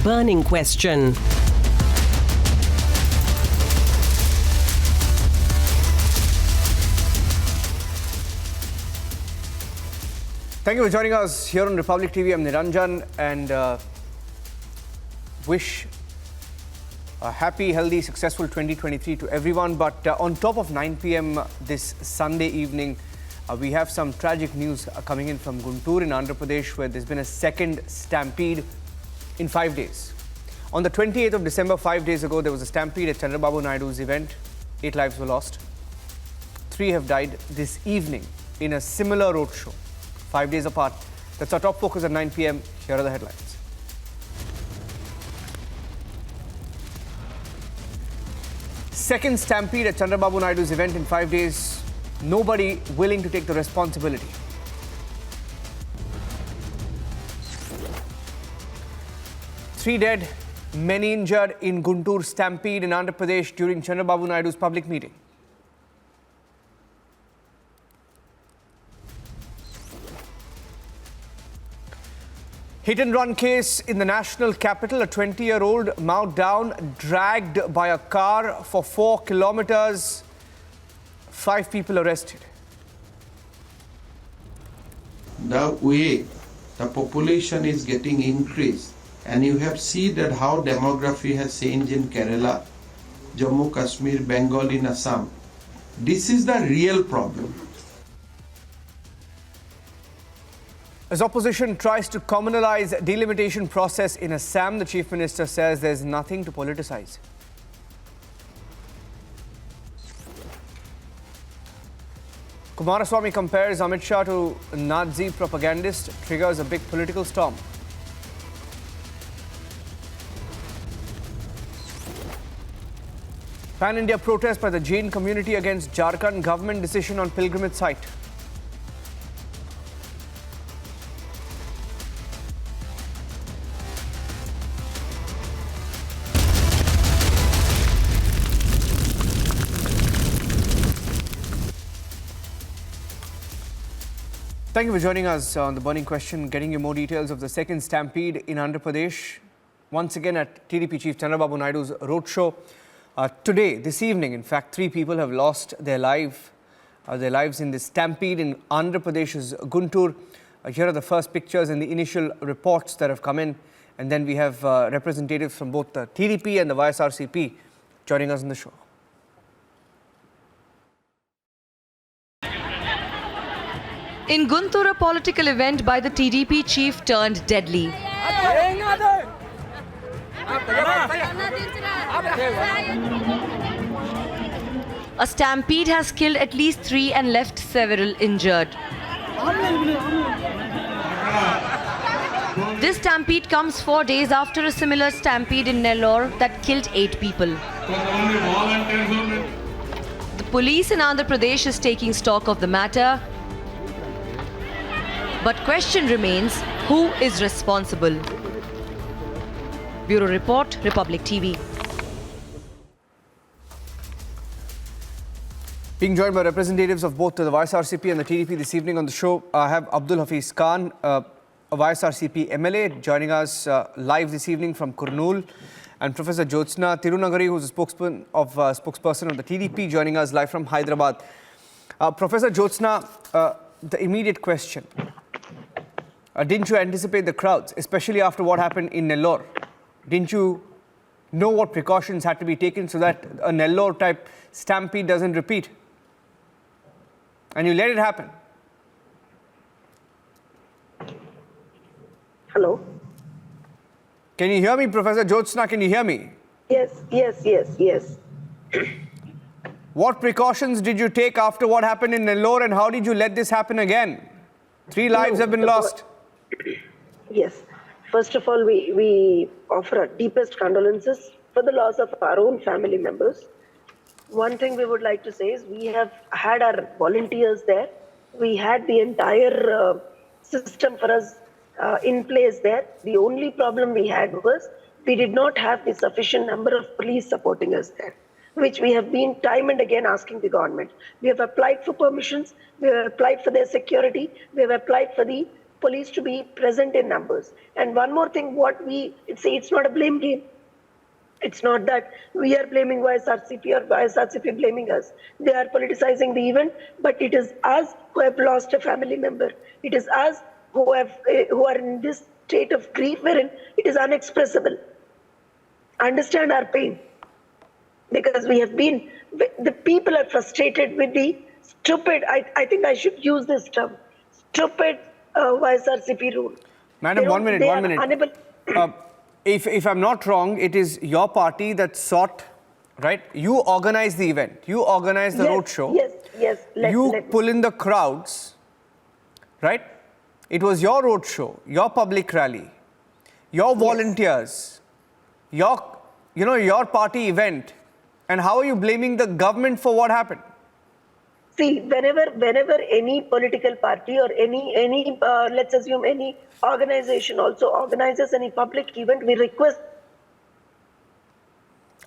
burning question. Thank you for joining us here on Republic TV. I'm Niranjan and wish a happy, healthy, successful 2023 to everyone. But on top of 9 p.m. this Sunday evening, we have some tragic news coming in from Guntur in Andhra Pradesh, where there's been a second stampede in 5 days. On the 28th of December, 5 days ago, there was a stampede at Chandrababu Naidu's event. 8 lives were lost. 3 have died this evening in a similar roadshow. 5 days apart. That's our top focus at 9 p.m. Here are the headlines. Second stampede at Chandrababu Naidu's event in 5 days. Nobody willing to take the responsibility. Three dead, many injured in Guntur stampede in Andhra Pradesh during Chandrababu Naidu's public meeting. Hit and run case in the national capital. A 20-year-old mowed down, dragged by a car for 4 kilometers. 5 people arrested. The way the population is getting increased, and you have seen that how demography has changed in Kerala, Jammu, Kashmir, Bengal, in Assam. This is the real problem. As opposition tries to communalize delimitation process in Assam, the Chief Minister says there's nothing to politicize. Kumaraswamy compares Amit Shah to a Nazi propagandist, triggers a big political storm. Pan-India protest by the Jain community against Jharkhand government decision on pilgrimage site. Thank you for joining us on The Burning Question, getting you more details of the second stampede in Andhra Pradesh. Once again at TDP Chief Chandrababu Naidu's roadshow. Today, this evening, in fact, 3 people have lost their lives in this stampede in Andhra Pradesh's Guntur. Here are the first pictures and the initial reports that have come in. And then we have representatives from both the TDP and the YSRCP joining us on the show. In Guntur, a political event by the TDP chief turned deadly. A stampede has killed at least 3 and left several injured. This stampede comes 4 days after a similar stampede in Nellore that killed 8 people. The police in Andhra Pradesh is taking stock of the matter. But question remains, who is responsible? Bureau Report, Republic TV. Being joined by representatives of both the YSRCP and the TDP this evening on the show, I have Abdul Hafiz Khan, a YSRCP MLA, joining us live this evening from Kurnool, and Professor Jyotsna Tirunagari, who is a spokesperson of the TDP, joining us live from Hyderabad. Professor Jyotsna, the immediate question. Didn't you anticipate the crowds, especially after what happened in Nellore? Didn't you know what precautions had to be taken so that a Nellore-type stampede doesn't repeat? And you let it happen. Hello? Can you hear me, Professor Jyotsna? Can you hear me? Yes. What precautions did you take after what happened in Nellore, and how did you let this happen again? 3 lives have been lost. Yes. First of all, we offer our deepest condolences for the loss of our own family members. One thing we would like to say is we have had our volunteers there. We had the entire system for us in place there. The only problem we had was we did not have the sufficient number of police supporting us there, which we have been time and again asking the government. We have applied for permissions, we have applied for their security, we have applied for the police to be present in numbers. And one more thing, it's not a blame game. It's not that we are blaming YSRCP or YSRCP blaming us. They are politicizing the event, but it is us who have lost a family member. It is us who are in this state of grief wherein it is unexpressible. Understand our pain, because the people are frustrated with the stupid, I think I should use this term, stupid YSRCP rule. Madam, one minute. Unable. If I'm not wrong, it is your party that sought, right? You organize the event. You organize the roadshow. Yes. You pull in the crowds, right? It was your roadshow, your public rally, your volunteers, your party event. And how are you blaming the government for what happened? See, whenever any political party or any let's assume any organization also organizes any public event, we request.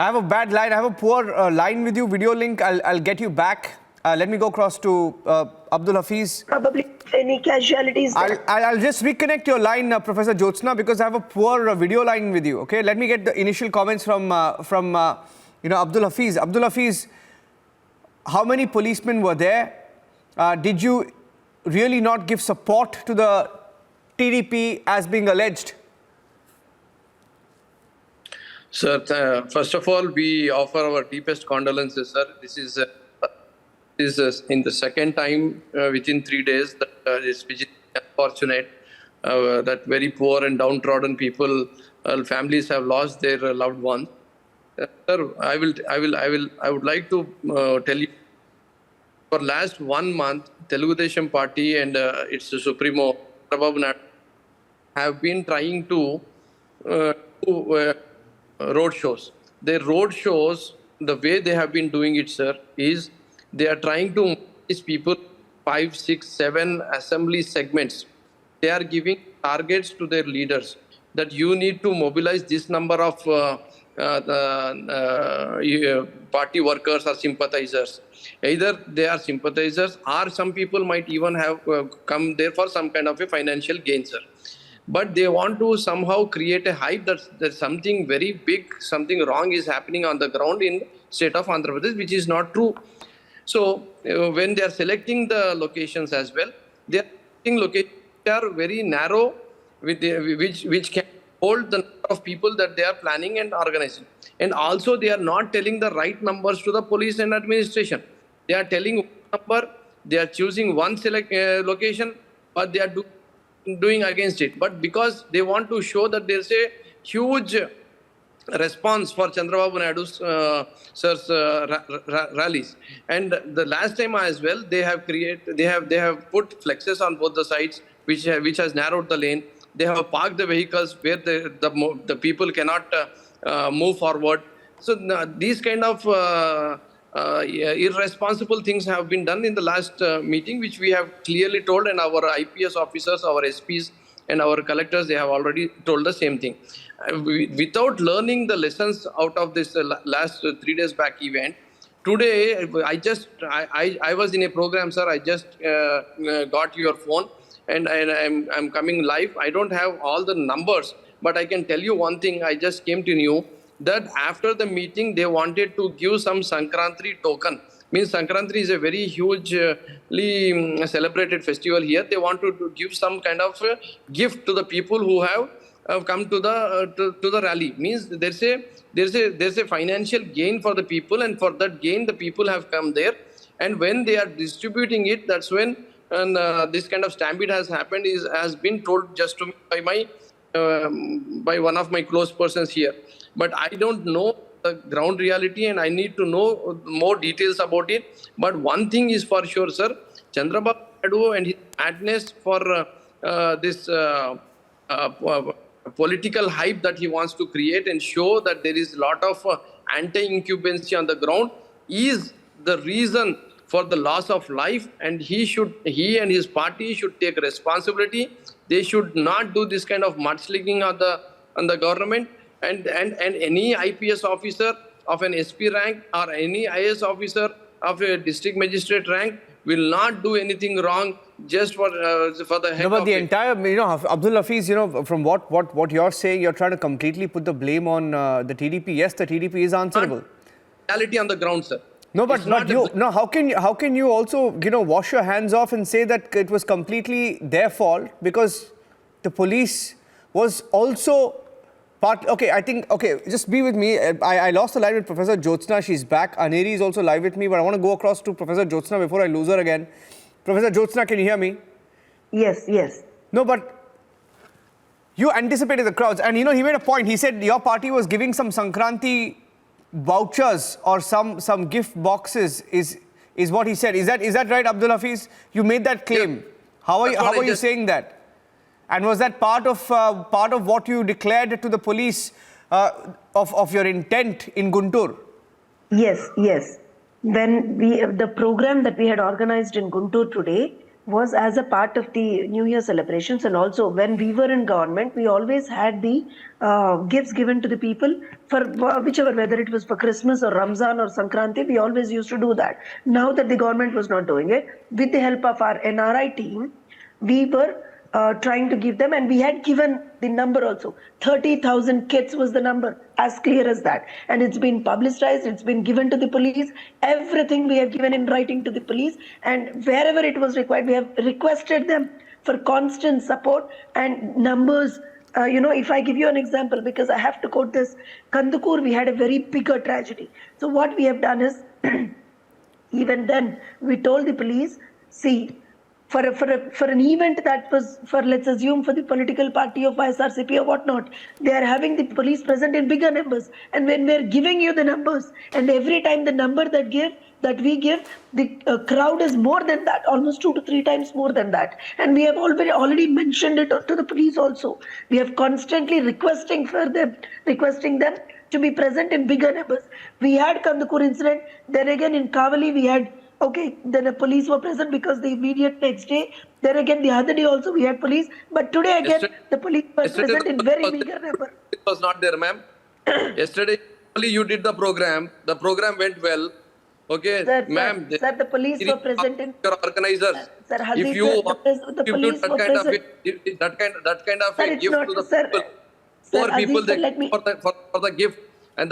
I have a bad line. I have a poor line with you. Video link. I'll get you back. Let me go across to Abdul Hafiz. Probably any casualties. I'll just reconnect your line, Professor Jyotsna, because I have a poor video line with you. Okay, let me get the initial comments from Abdul Hafiz. Abdul Hafiz, how many policemen were there? Did you really not give support to the TDP as being alleged? Sir, first of all, we offer our deepest condolences, sir. This is in the second time within 3 days that is unfortunate that very poor and downtrodden people, families have lost their loved ones. Sir, I would like to tell you, for last 1 month, Telugu Desam Party and its Supremo Chandrababu Naidu have been trying to do road shows. Their road shows, the way they have been doing it, sir, is they are trying to mobilize people 5, 6, 7 assembly segments. They are giving targets to their leaders that you need to mobilize this number of party workers or sympathizers. Either they are sympathizers or some people might even have come there for some kind of a financial gain, sir. But they want to somehow create a hype that something very big, something wrong is happening on the ground in state of Andhra Pradesh, which is not true. So when they are selecting the locations as well, they are selecting locations that are very narrow, which can hold the number of people that they are planning and organizing. And also they are not telling the right numbers to the police and administration. They are telling one number, they are choosing one location, but they are doing against it. But because they want to show that there is a huge response for Chandrababu Naidu's sir's rallies, and the last time as well, they have put flexes on both the sides, which has narrowed the lane. They have parked the vehicles where the people cannot move forward. So these kind of irresponsible things have been done in the last meeting, which we have clearly told, and our IPS officers, our SPs and our collectors, they have already told the same thing. Without learning the lessons out of this last 3 days back event, today I was in a program, sir. I just got your phone and I'm coming live. I don't have all the numbers, but I can tell you one thing. I just came to know that after the meeting, they wanted to give some Sankranti token. Means Sankranti is a very hugely celebrated festival here. They want to give some kind of gift to the people who have come to the rally. Means there's a financial gain for the people, and for that gain, the people have come there. And when they are distributing it, that's when this kind of stampede has happened. Has been told just to me by one of my close persons here. But I don't know the ground reality, and I need to know more details about it. But one thing is for sure, sir, Chandrababu Naidu and his madness for this political hype that he wants to create and show that there is a lot of anti-incumbency on the ground is the reason for the loss of life, and he and his party should take responsibility. They should not do this kind of mudslinging on the government. And any IPS officer of an SP rank or any IS officer of a district magistrate rank will not do anything wrong just for the heck No, but of the it. entire, Abdul Hafiz, from what you're saying, you're trying to completely put the blame on the TDP. Yes, the TDP is answerable. Reality on the ground, sir. No, but It's not not a you. No, how can you also wash your hands off and say that it was completely their fault because the police was also part. Okay, I think just be with me. I lost the line with Professor Jyotsna. She's back. Aneri is also live with me, but I want to go across to Professor Jyotsna before I lose her again. Professor Jyotsna, can you hear me? Yes, yes. No, but you anticipated the crowds, and he made a point. He said your party was giving some Sankranti vouchers or some gift boxes. Is what he said. Is that right, Abdul Hafiz? You made that claim. Yeah. How That's what are I you just- saying that? And was that part of what you declared to the police of your intent in Guntur? Yes, yes. When the program that we had organized in Guntur today was as a part of the New Year celebrations, and also when we were in government, we always had the gifts given to the people for whichever, whether it was for Christmas or Ramzan or Sankranti, we always used to do that. Now that the government was not doing it, with the help of our NRI team, we were trying to give them, and we had given the number also. 30,000 kits was the number, as clear as that. And it's been publicized, it's been given to the police. Everything we have given in writing to the police, and wherever it was required, we have requested them for constant support and numbers. If I give you an example, because I have to quote this, Kandukur, we had a very bigger tragedy. So what we have done is, even then, we told the police, see, for an event that was for, let's assume, for the political party of YSRCP or whatnot, they are having the police present in bigger numbers. And when we are giving you the numbers, and every time the number that we give, the crowd is more than that, almost 2 to 3 times more than that. And we have already mentioned it to the police also. We have constantly requesting them to be present in bigger numbers. We had Kandukur incident, then again in Kavali we had. Okay, then the police were present because the immediate next day. Then again, the other day also we had police. But today again, the police were present in very bigger number. It was not there, ma'am. Yesterday, only you did the program. The program went well. Okay, ma'am. Sir, the police were present in. Your organizers. Sir, Hadith, if you the police were present. that kind of Sir, a it's gift not, to the sir, people, sir, poor Aziz, people, sir, they let me- for the gift. And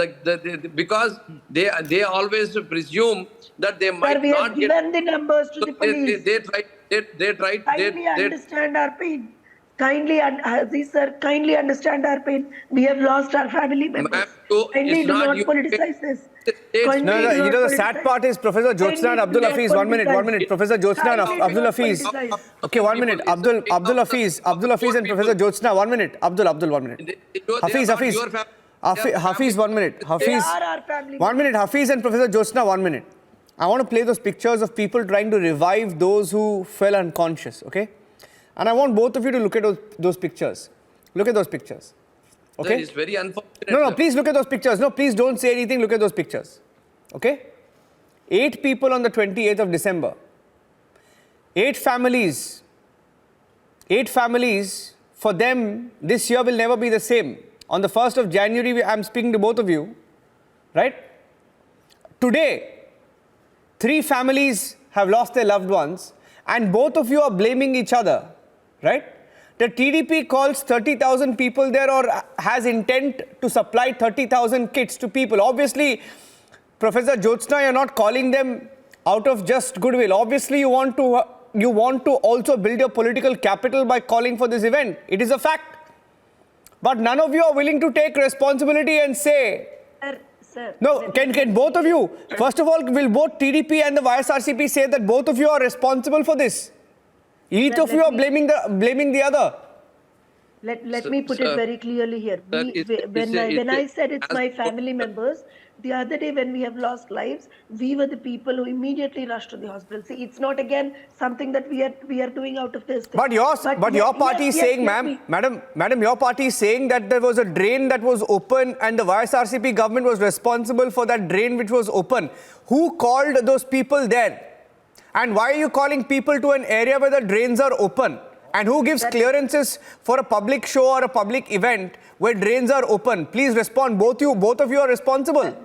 because they always presume that they might Sir, we not have get. given the numbers to So the police. they tried. Kindly understand our pain. Aziz sir, kindly understand our pain. We have lost our family members. Ma'am, so Kindly it's do not not you- politicize this. It's- Kindly No, do not the sad politicize. part is Professor Jyotsna and Abdul Kindly do Hafiz. not 1 minute. politicize. Professor Jyotsna and Kindly do Abdul not Hafiz. politicize. Okay, 1 minute. Abdul Hafiz and Professor Jyotsna. 1 minute. Abdul, 1 minute. They are Hafiz. not your family. They are Hafiz, 1 minute. They Hafiz. are our family. 1 minute. Hafiz and Professor Jyotsna, 1 minute. I want to play those pictures of people trying to revive those who fell unconscious, okay? And I want both of you to look at those pictures. Look at those pictures. Okay? That is very unfortunate. No, sir. please look at those pictures. No, please don't say anything. Look at those pictures. Okay? 8 people on the 28th of December. 8 families. 8 families, for them, this year will never be the same. On the 1st of January, I'm speaking to both of you, right? Today, 3 families have lost their loved ones, and both of you are blaming each other, right? The TDP calls 30,000 people there or has intent to supply 30,000 kits to people. Obviously, Professor Jyotsna, you're not calling them out of just goodwill. Obviously, you want to also build your political capital by calling for this event. It is a fact. But none of you are willing to take responsibility and say, Sir, no, can both of you, first of all, will both TDP and the YSRCP say that both of you are responsible for this? Each Sir, of you are blaming the other. Let me put it very clearly here. Sir, When I said it's my family members, the other day when we have lost lives, we were the people who immediately rushed to the hospital. See, it's not again something that we are doing out of this thing. But your party is saying, madam, your party is saying that there was a drain that was open and the YSRCP government was responsible for that drain which was open. Who called those people there? And why are you calling people to an area where the drains are open? And who gives clearances for a public show or a public event where drains are open? Please respond. Both of you are responsible.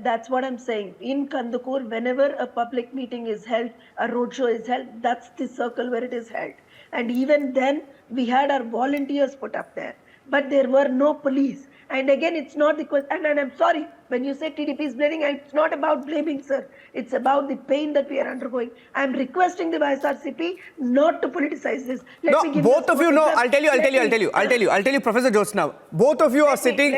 That's what I'm saying. In Guntur, whenever a public meeting is held, a roadshow is held, that's the circle where it is held. And even then, we had our volunteers put up there. But there were no police. And again, it's not the question. And I'm sorry, when you say TDP is blaming, it's not about blaming, sir. It's about the pain that we are undergoing. I'm requesting the YSRCP not to politicize this. No, both of you know. I'll tell you, Professor Jyotsna. Both of you are sitting.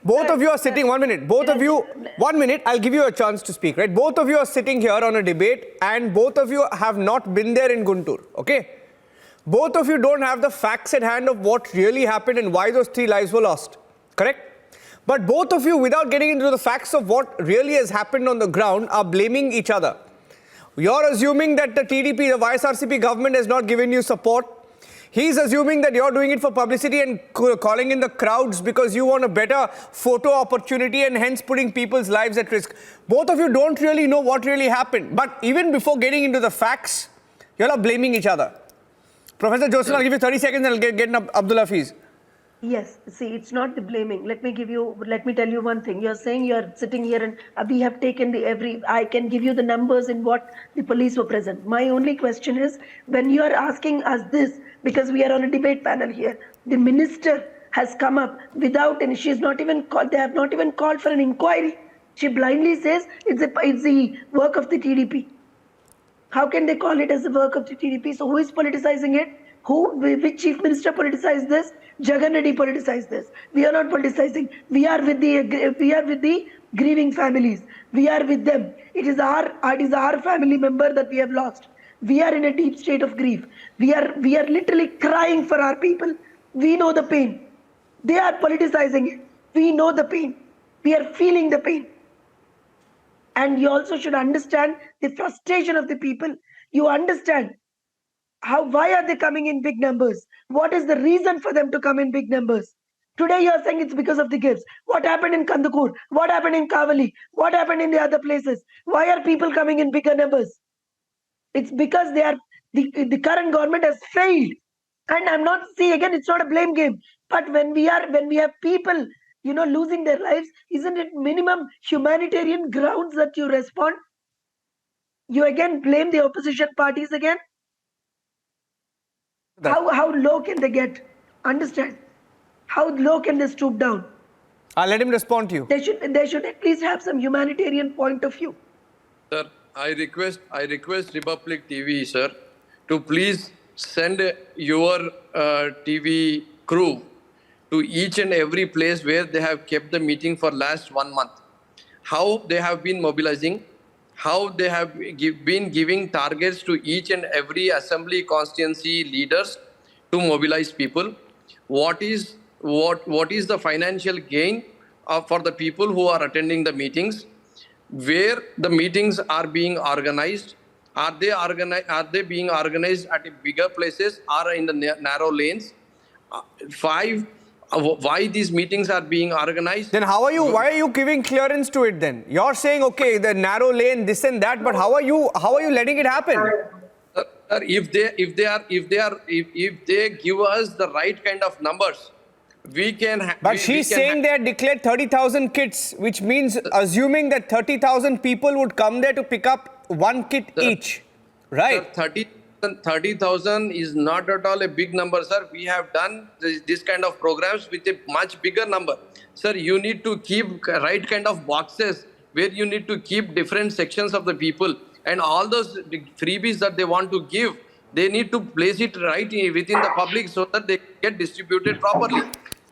1 minute. Both of you. 1 minute. I'll give you a chance to speak. Right. Both of you are sitting here on a debate, and both of you have not been there in Guntur. Okay. Both of you don't have the facts at hand of what really happened and why those 3 lives were lost. Correct? But both of you, without getting into the facts of what really has happened on the ground, are blaming each other. You're assuming that the TDP, the YSRCP government has not given you support. He's assuming that you're doing it for publicity and calling in the crowds because you want a better photo opportunity and hence putting people's lives at risk. Both of you don't really know what really happened. But even before getting into the facts, you're all blaming each other. Professor Jyotsna, I'll give you 30 seconds and I'll get Abdullah Hafiz. Yes, see, it's not the blaming. Let me tell you one thing. You're saying you're sitting here and we have taken I can give you the numbers in what the police were present. My only question is, when you are asking us this, because we are on a debate panel here, the minister has come up without any, she's not even called, they have not even called for an inquiry. She blindly says it's the work of the TDP. How can they call it as the work of the TDP? So who is politicizing it? Which chief minister politicized this? Jagan Reddy politicized this. We are not politicizing. We are with the grieving families. We are with them. It is our family member that we have lost. We are in a deep state of grief. We are literally crying for our people. We know the pain. They are politicizing it. We know the pain. We are feeling the pain. And you also should understand the frustration of the people. You understand why are they coming in big numbers? What is the reason for them to come in big numbers? Today you are saying it's because of the gifts. What happened in Guntur? What happened in Kavali? What happened in the other places? Why are people coming in bigger numbers? It's because the current government has failed. And I'm not again, it's not a blame game. But when we have people, losing their lives, isn't it minimum humanitarian grounds that you respond? You again blame the opposition parties again? How low can they get? Understand? How low can they stoop down? I'll let him respond to you. They should at least have some humanitarian point of view. Sir, I request Republic TV, sir, to please send your TV crew to each and every place where they have kept the meeting for last 1 month. How they have been mobilizing, how they have been giving targets to each and every assembly constituency leaders to mobilize people. What is the financial gain for the people who are attending the meetings? Where the meetings are being organized? Are they being organized at bigger places or in the narrow lanes? 5. Why these meetings are being organized? Then why are you giving clearance to it then? You're saying, okay, the narrow lane, this and that, but how are you letting it happen? If they give us the right kind of numbers, we can. But she's saying they had declared 30,000 kits, which means assuming that 30,000 people would come there to pick up 1 kit each, right? 30,000 is not at all a big number, sir. We have done this kind of programs with a much bigger number. Sir, you need to keep right kind of boxes where you need to keep different sections of the people, and all those freebies that they want to give, they need to place it right within the public so that they get distributed properly.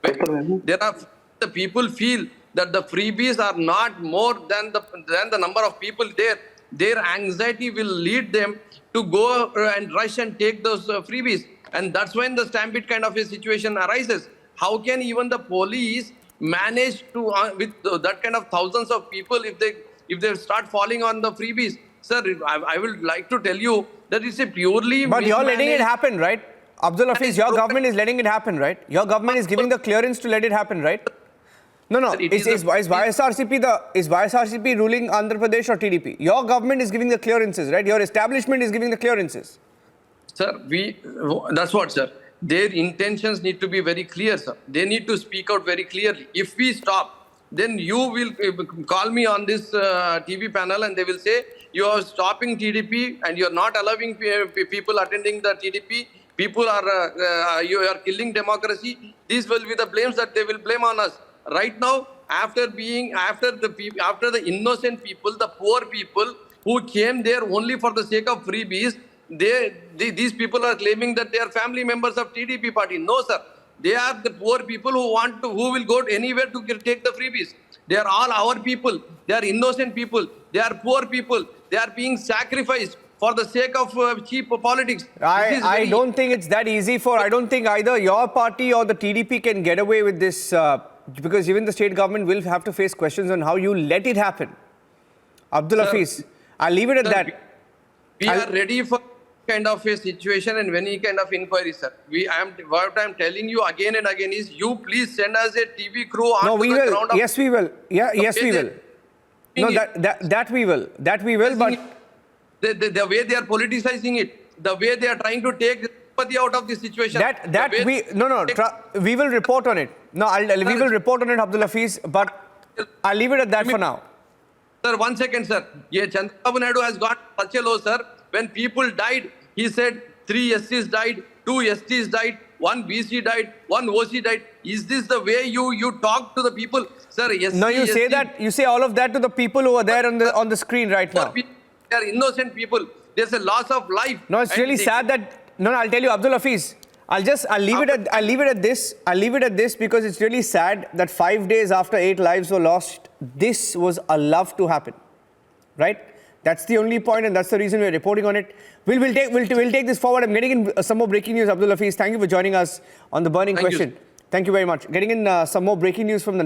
The people feel that the freebies are not more than the number of people there. Their anxiety will lead them to go and rush and take those freebies. And that's when the stampede kind of a situation arises. How can even the police manage to, with that kind of thousands of people, if they start falling on the freebies? Sir, I would like to tell you that it's a purely... But you're letting it happen, right? Abdul Hafiz, your government is letting it happen, right? Your government is giving the clearance to let it happen, right? No. Is YSRCP ruling Andhra Pradesh or TDP? Your government is giving the clearances, right? Your establishment is giving the clearances. Sir, that's what, sir. their intentions need to be very clear, sir. They need to speak out very clearly. If we stop, then you will call me on this TV panel and they will say, you are stopping TDP and you are not allowing people attending the TDP. People are, you are killing democracy. These will be the blames that they will blame on us. Right now, after the innocent people, the poor people who came there only for the sake of freebies, these people are claiming that they are family members of TDP party. No, sir. They are the poor people who will go anywhere to take the freebies. They are all our people. They are innocent people. They are poor people. They are being sacrificed for the sake of cheap politics. I don't think it's that easy I don't think either your party or the TDP can get away with this because even the state government will have to face questions on how you let it happen. Abdul Hafiz, I'll leave it at that. We are ready for kind of a situation and any kind of inquiry, sir. What I'm telling you again and again is, you please send us a TV crew on the ground. Yes, we will. Yeah, yes, we will. No, that we will. That we will, but the way they are politicizing it, the way they are trying to take Stampede out of this situation. We will report on it. No, we will report on it, Abdul Hafiz, but I'll leave it at that for now. Sir, 1 second, sir. Yeah, Chandrababu Naidu has got such a low, sir. When people died, he said 3 SCs died, 2 STs died, 1 BC died, 1 OC died. Is this the way you talk to the people, sir? SC, no, you say that. You say all of that to the people who are there on the screen right now. They are innocent people. There's a loss of life. No, it's really sad that. No, I'll tell you, Abdul Hafiz. I'll leave it at this because it's really sad that 5 days after 8 lives were lost, this was allowed to happen, right? That's the only point, and that's the reason we're reporting on it. We'll take this forward. I'm getting in some more breaking news. Abdul Hafiz, thank you for joining us on the burning question. Thank you very much. Getting in some more breaking news from the